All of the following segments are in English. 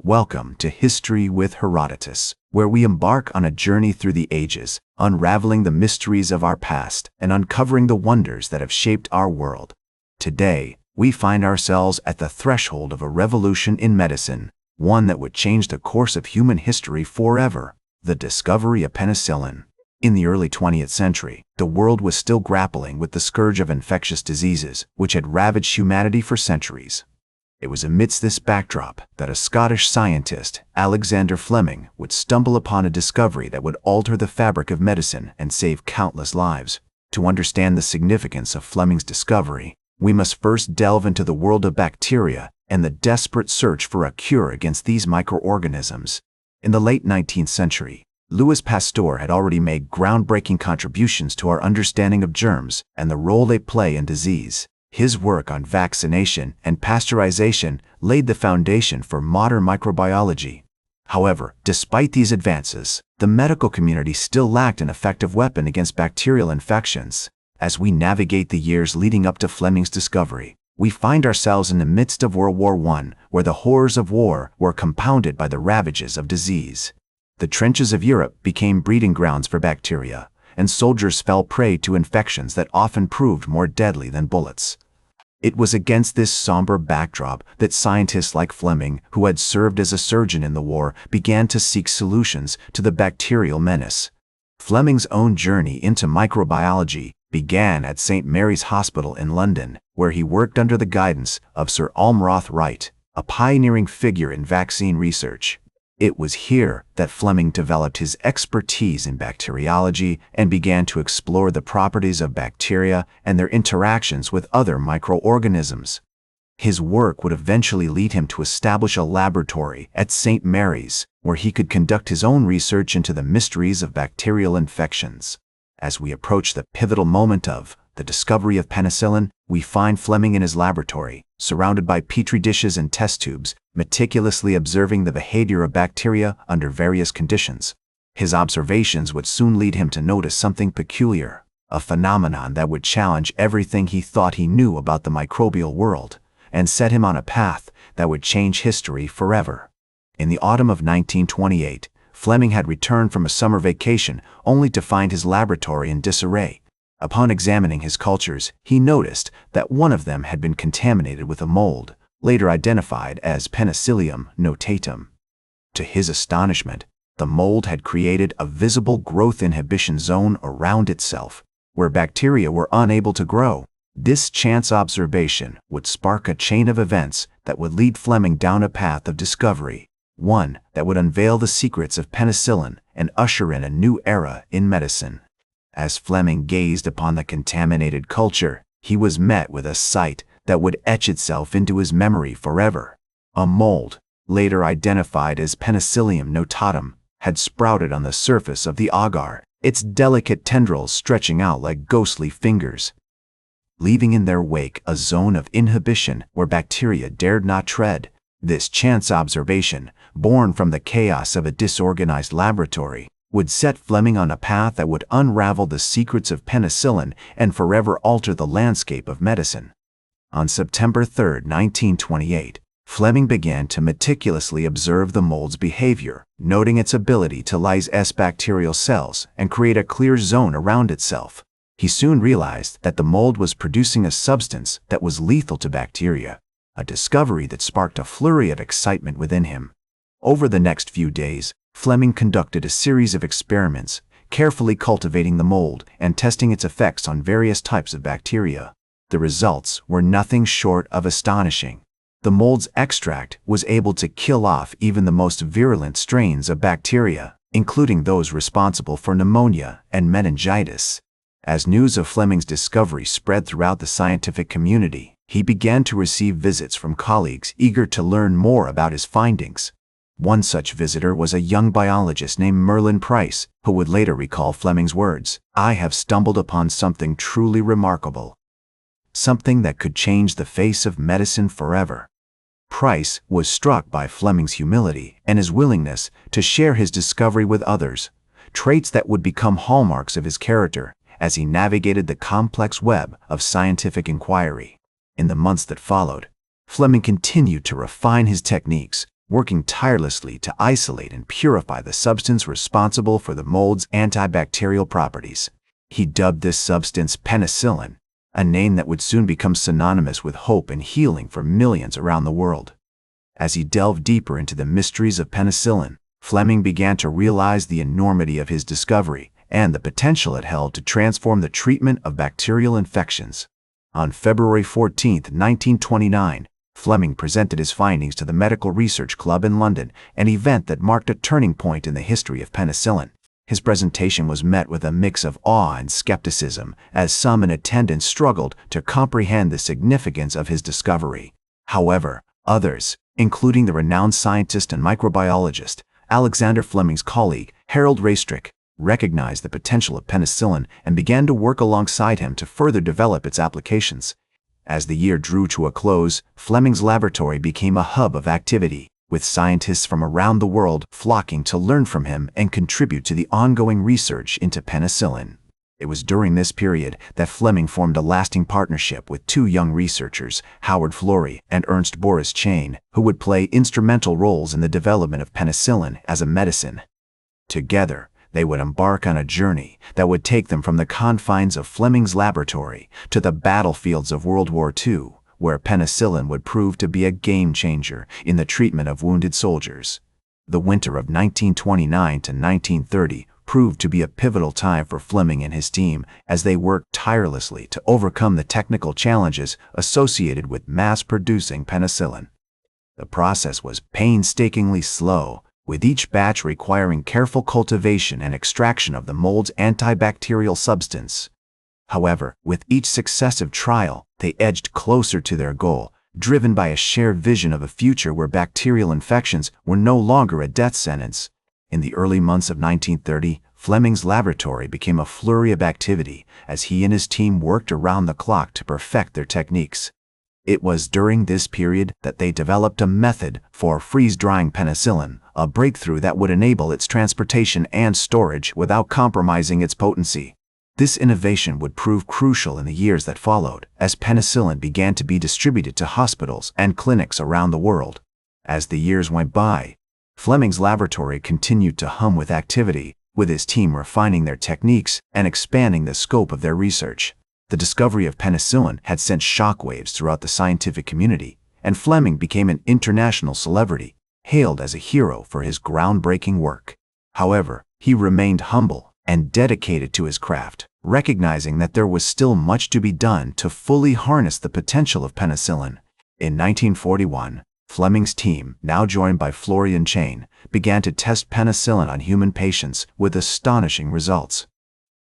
Welcome to History with Herodotus, where we embark on a journey through the ages, unraveling the mysteries of our past and uncovering the wonders that have shaped our world. Today, we find ourselves at the threshold of a revolution in medicine, one that would change the course of human history forever: the discovery of penicillin. In the early 20th century, the world was still grappling with the scourge of infectious diseases, which had ravaged humanity for centuries. It was amidst this backdrop that a Scottish scientist, Alexander Fleming, would stumble upon a discovery that would alter the fabric of medicine and save countless lives. To understand the significance of Fleming's discovery, we must first delve into the world of bacteria and the desperate search for a cure against these microorganisms. In the late 19th century, Louis Pasteur had already made groundbreaking contributions to our understanding of germs and the role they play in disease. His work on vaccination and pasteurization laid the foundation for modern microbiology. However, despite these advances, the medical community still lacked an effective weapon against bacterial infections. As we navigate the years leading up to Fleming's discovery, we find ourselves in the midst of World War I, where the horrors of war were compounded by the ravages of disease. The trenches of Europe became breeding grounds for bacteria, and soldiers fell prey to infections that often proved more deadly than bullets. It was against this somber backdrop that scientists like Fleming, who had served as a surgeon in the war, began to seek solutions to the bacterial menace. Fleming's own journey into microbiology began at St. Mary's Hospital in London, where he worked under the guidance of Sir Almroth Wright, a pioneering figure in vaccine research. It was here that Fleming developed his expertise in bacteriology and began to explore the properties of bacteria and their interactions with other microorganisms. His work would eventually lead him to establish a laboratory at St. Mary's, where he could conduct his own research into the mysteries of bacterial infections. As we approach the pivotal moment of the discovery of penicillin, we find Fleming in his laboratory, surrounded by petri dishes and test tubes, meticulously observing the behavior of bacteria under various conditions. His observations would soon lead him to notice something peculiar, a phenomenon that would challenge everything he thought he knew about the microbial world, and set him on a path that would change history forever. In the autumn of 1928, Fleming had returned from a summer vacation only to find his laboratory in disarray. Upon examining his cultures, he noticed that one of them had been contaminated with a mold, later identified as Penicillium notatum. To his astonishment, the mold had created a visible growth inhibition zone around itself, where bacteria were unable to grow. This chance observation would spark a chain of events that would lead Fleming down a path of discovery, one that would unveil the secrets of penicillin and usher in a new era in medicine. As Fleming gazed upon the contaminated culture, he was met with a sight that would etch itself into his memory forever. A mold, later identified as Penicillium notatum, had sprouted on the surface of the agar, its delicate tendrils stretching out like ghostly fingers, leaving in their wake a zone of inhibition where bacteria dared not tread. This chance observation, born from the chaos of a disorganized laboratory, would set Fleming on a path that would unravel the secrets of penicillin and forever alter the landscape of medicine. On September 3, 1928, Fleming began to meticulously observe the mold's behavior, noting its ability to lyse bacterial cells and create a clear zone around itself. He soon realized that the mold was producing a substance that was lethal to bacteria, a discovery that sparked a flurry of excitement within him. Over the next few days, Fleming conducted a series of experiments, carefully cultivating the mold and testing its effects on various types of bacteria. The results were nothing short of astonishing. The mold's extract was able to kill off even the most virulent strains of bacteria, including those responsible for pneumonia and meningitis. As news of Fleming's discovery spread throughout the scientific community, he began to receive visits from colleagues eager to learn more about his findings. One such visitor was a young biologist named Merlin Price, who would later recall Fleming's words, "I have stumbled upon something truly remarkable, something that could change the face of medicine forever." Price was struck by Fleming's humility and his willingness to share his discovery with others, traits that would become hallmarks of his character as he navigated the complex web of scientific inquiry. In the months that followed, Fleming continued to refine his techniques, working tirelessly to isolate and purify the substance responsible for the mold's antibacterial properties. He dubbed this substance penicillin, a name that would soon become synonymous with hope and healing for millions around the world. As he delved deeper into the mysteries of penicillin, Fleming began to realize the enormity of his discovery and the potential it held to transform the treatment of bacterial infections. On February 14, 1929, Fleming presented his findings to the Medical Research Club in London, an event that marked a turning point in the history of penicillin. His presentation was met with a mix of awe and skepticism, as some in attendance struggled to comprehend the significance of his discovery. However, others, including the renowned scientist and microbiologist, Alexander Fleming's colleague, Herodotus, recognized the potential of penicillin and began to work alongside him to further develop its applications. As the year drew to a close, Fleming's laboratory became a hub of activity, with scientists from around the world flocking to learn from him and contribute to the ongoing research into penicillin. It was during this period that Fleming formed a lasting partnership with two young researchers, Howard Florey and Ernst Boris Chain, who would play instrumental roles in the development of penicillin as a medicine. Together, they would embark on a journey that would take them from the confines of Fleming's laboratory to the battlefields of World War II, where penicillin would prove to be a game-changer in the treatment of wounded soldiers. The winter of 1929 to 1930 proved to be a pivotal time for Fleming and his team as they worked tirelessly to overcome the technical challenges associated with mass-producing penicillin. The process was painstakingly slow, with each batch requiring careful cultivation and extraction of the mold's antibacterial substance. However, with each successive trial, they edged closer to their goal, driven by a shared vision of a future where bacterial infections were no longer a death sentence. In the early months of 1930, Fleming's laboratory became a flurry of activity as he and his team worked around the clock to perfect their techniques. It was during this period that they developed a method for freeze-drying penicillin, a breakthrough that would enable its transportation and storage without compromising its potency. This innovation would prove crucial in the years that followed, as penicillin began to be distributed to hospitals and clinics around the world. As the years went by, Fleming's laboratory continued to hum with activity, with his team refining their techniques and expanding the scope of their research. The discovery of penicillin had sent shockwaves throughout the scientific community, and Fleming became an international celebrity, hailed as a hero for his groundbreaking work. However, he remained humble and dedicated to his craft, recognizing that there was still much to be done to fully harness the potential of penicillin. In 1941, Fleming's team, now joined by Florey and Chain, began to test penicillin on human patients with astonishing results.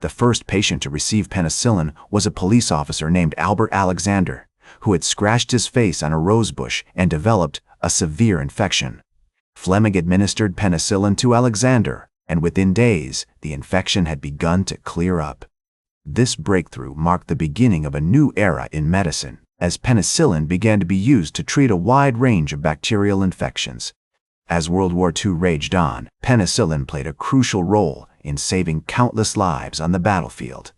The first patient to receive penicillin was a police officer named Albert Alexander, who had scratched his face on a rose bush and developed a severe infection. Fleming administered penicillin to Alexander, and within days, the infection had begun to clear up. This breakthrough marked the beginning of a new era in medicine, as penicillin began to be used to treat a wide range of bacterial infections. As World War II raged on, penicillin played a crucial role in saving countless lives on the battlefield.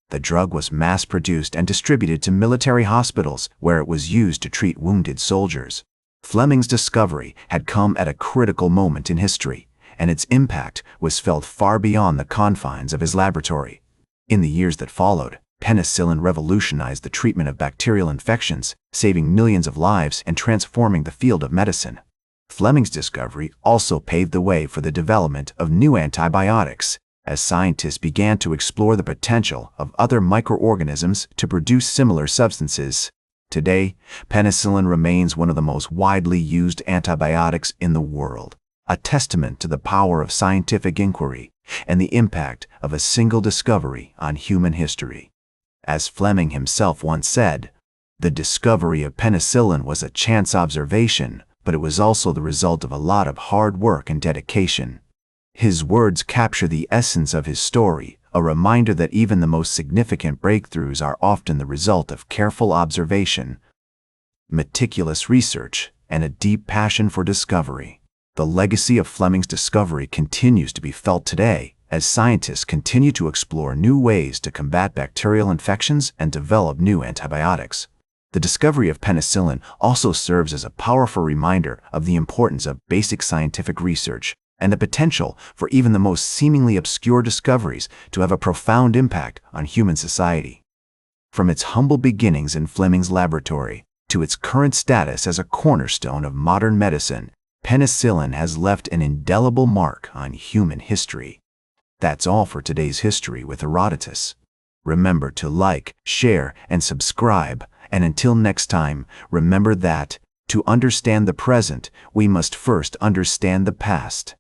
The drug was mass-produced and distributed to military hospitals where it was used to treat wounded soldiers. Fleming's discovery had come at a critical moment in history, and its impact was felt far beyond the confines of his laboratory. In the years that followed, penicillin revolutionized the treatment of bacterial infections, saving millions of lives and transforming the field of medicine. Fleming's discovery also paved the way for the development of new antibiotics, as scientists began to explore the potential of other microorganisms to produce similar substances. Today, penicillin remains one of the most widely used antibiotics in the world, a testament to the power of scientific inquiry and the impact of a single discovery on human history. As Fleming himself once said, "The discovery of penicillin was a chance observation, but it was also the result of a lot of hard work and dedication." His words capture the essence of his story, a reminder that even the most significant breakthroughs are often the result of careful observation, meticulous research, and a deep passion for discovery. The legacy of Fleming's discovery continues to be felt today as scientists continue to explore new ways to combat bacterial infections and develop new antibiotics. The discovery of penicillin also serves as a powerful reminder of the importance of basic scientific research and the potential for even the most seemingly obscure discoveries to have a profound impact on human society. From its humble beginnings in Fleming's laboratory to its current status as a cornerstone of modern medicine, penicillin has left an indelible mark on human history. That's all for today's History with Herodotus. Remember to like, share, and subscribe. And until next time, remember that, to understand the present, we must first understand the past.